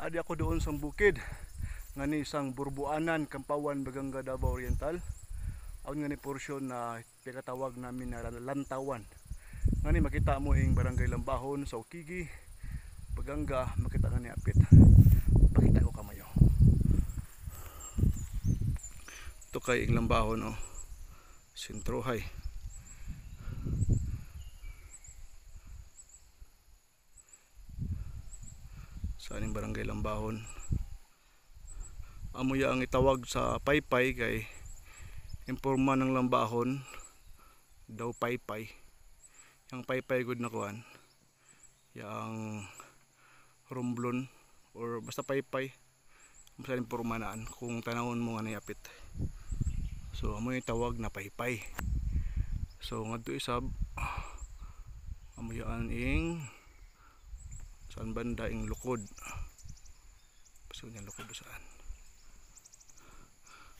Adi ako doon sa bukid nga ni isang Burbuanan, Kampawan, Baganga, Davao Oriental. Aun nga ni porsyon na pinatawag namin na Lantawan. Nga ni makita mo ing barangay Lambahon sa Ukigi, Baganga, makita nga ni apit. Pakita ko kamayo. Ito kay ing Lambahon, oh. Sintrohay. Sa aning barangay Lambahon. Amoy ang itawag sa paypay kay imporma ng Lambahon daw paypay. Yang paypay good na kuan. Yang romblon or basta paypay. Basta imporma naan kung tanawon mo nga niapit. So amoy tawag na paypay. So ngadto isab amoy an ing saan banda ing lukod. Paso niya lukod saan.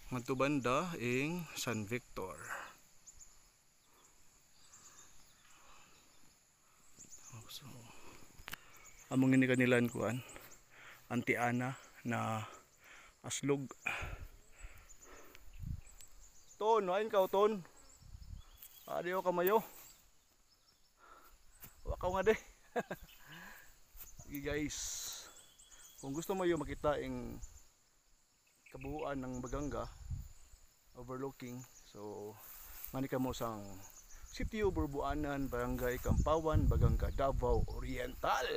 Ngadto banda ing San Victor. So among ini kanilan kuan Auntie Ana na aslog. Ton, wain ka ton. Adiyo kamayo. Wakaw nga de. Okay guys, kung gusto mo yung makita ing kabuuan ng Baganga overlooking, so mani ka mo sang Sitio Burbuanan, Barangay Kampawan, Baganga, Davao Oriental.